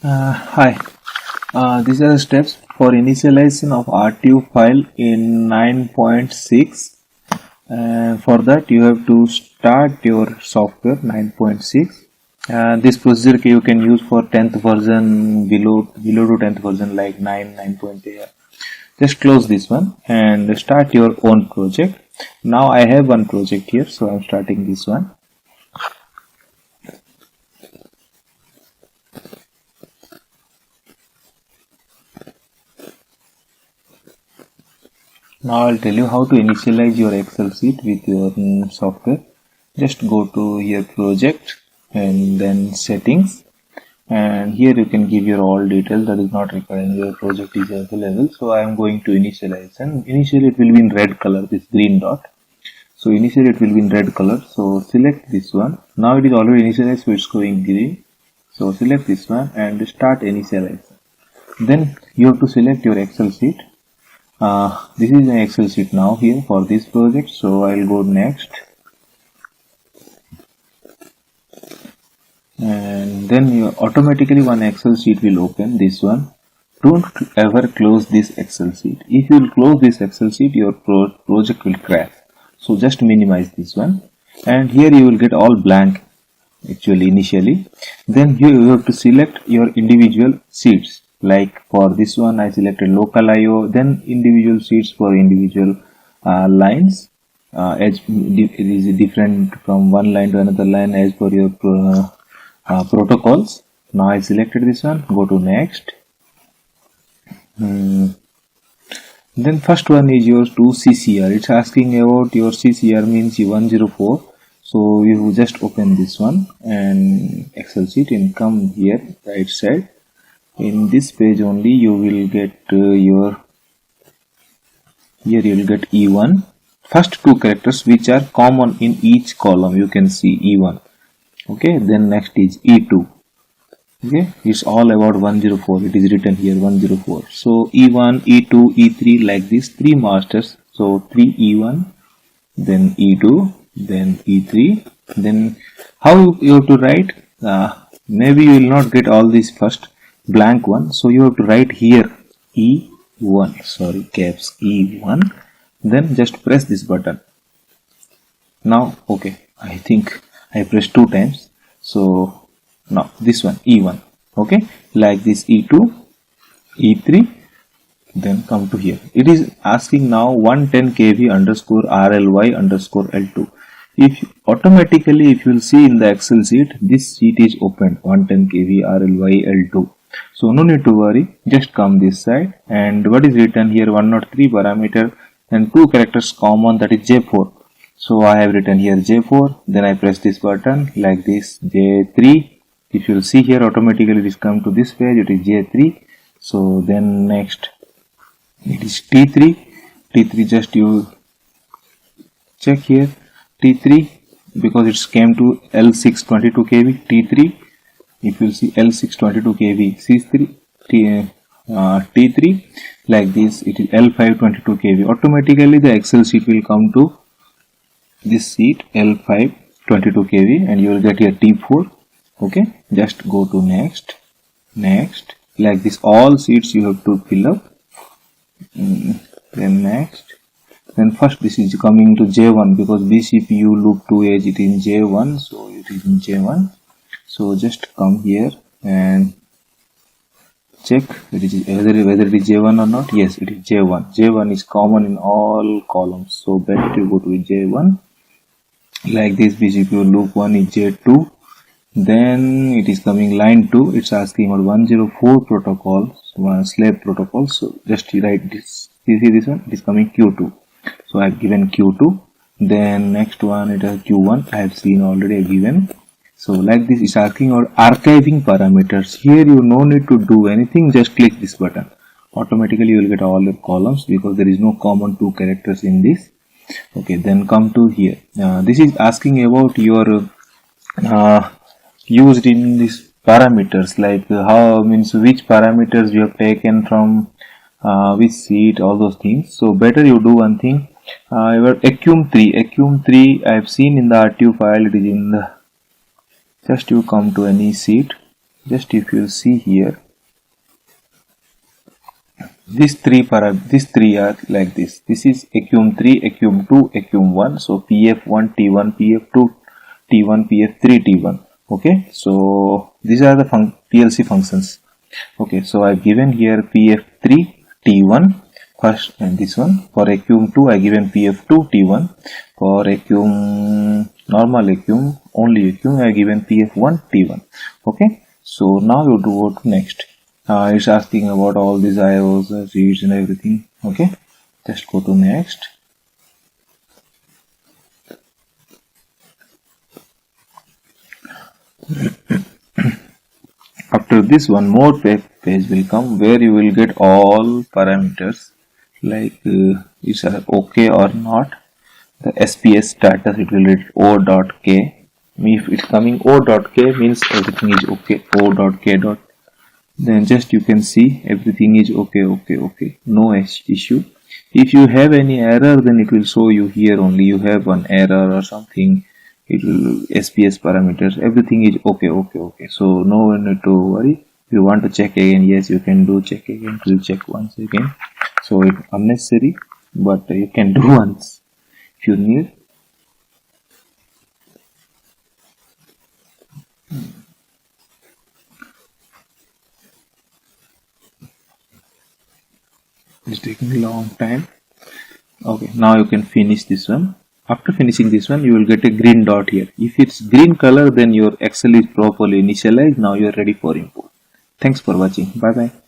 Hi, these are the steps for initialization of RTU file in 9.6. For that you have to start your software 9.6. This procedure you can use for 10th version, below to 10th version like 9.8. Just close this one and start your own project. Now I have one project here, so I'm starting this one. Now I'll tell you how to initialize your Excel sheet with your software. Just go to your project and then settings, and here you can give your all details that is not required and your project is available. So I am going to initialize, and initially it will be in red color, this green dot. So initially it will be in red color, so select this one. Now it is already initialized, so it's going green. So select this one and start initialization. Then you have to select your Excel sheet. This is an Excel sheet now here for this project, so I'll go next, and then you automatically one Excel sheet will open, this one. Don't ever close this Excel sheet. If you will close this Excel sheet, your project will crash. So just minimize this one, and here you will get all blank actually initially. Then here you have to select your individual sheets. Like for this one I selected local IO, then individual sheets for individual lines. As it is different from one line to another line as per your protocols. Now I selected this one, go to next. Then first one is your 2CCR. It's asking about your CCR means 104. So you just open this one and Excel sheet and come here right side. In this page only you will get here you will get E1, first two characters which are common in each column, you can see E1. Okay, then next is E2. Okay, it's all about 104, it is written here 104. So E1, E2, E3, like this, three masters. So 3 E1, then E2, then E3. Then how you have to write, maybe you will not get all these first blank one, so you have to write here E1, sorry, caps E1, then just press this button. Now okay, I think I pressed 2 times, so now this one E1. Okay, like this E2, E3, then come to here. It is asking now 110 kV underscore RLY underscore L2. If automatically, if you will see in the Excel sheet, this sheet is opened 110 kV RLY L2. So no need to worry, just come this side, and what is written here, 103 parameter and 2 characters common, that is J4. So I have written here J4, then I press this button like this, J3. If you will see here, automatically it is come to this page, it is J3. So then next it is T3. T3, just you check here T3 because it's came to L622 kV. T3, if you see L622 kV, C3, T3, like this, it is L522 kV. Automatically the Excel sheet will come to this sheet L522 kV, and you will get here T4. Okay, just go to next, like this, all sheets you have to fill up. Then next, then first this is coming to J1 because BCPU loop 2H, it is in J1, so it is in J1. So just come here and check it is whether it is J1 or not. Yes, it is J1. J1 is common in all columns, so better to go to J1. Like this, BCPU loop 1 is J2. Then it is coming line 2. It's asking about 104 protocol, slave protocol. So just write this. You see this one? It is coming Q2. So I have given Q2. Then next one it is Q1. I have seen already given. So like this, is asking about archiving parameters. Here you no need to do anything, just click this button. Automatically you will get all the columns because there is no common 2 characters in this. Okay, then come to here. This is asking about your used in these parameters, like how means which parameters you have taken from which sheet, all those things. So better you do one thing. Your Acum3 I have seen in the RTU file, it is in the, just you come to any sheet Just if you see here, these three are like this. This is ACUM3, ACUM2, ACUM1. So PF1 T1, PF2 T1, PF3 T1. Okay, so these are the PLC functions. Okay, so I've given here PF3 T1 first, and this one for ACUM2 I given PF2 T1. For ACUM normal ACUM, only ACUM, I given PF1 T1. Okay, so now you do go to next. It's asking about all these IOs, reads and everything. Okay, just go to next. After this, one more page will come where you will get all parameters like is okay or not. The SPS status, it will read O.K. If it's coming O.K means everything is okay. O.K. Then just you can see everything is okay, no issue. If you have any error, then it will show you here only you have one error or something. It will SPS parameters, everything is okay, so no need to worry. If you want to check again, yes, you can do check again. We'll check once again, so it's unnecessary, but you can do once if you need. It's taking a long time. Okay, now you can finish this one. After finishing this one, you will get a green dot here. If it's green color, then your Excel is properly initialized. Now you are ready for import. Thanks for watching. Bye bye.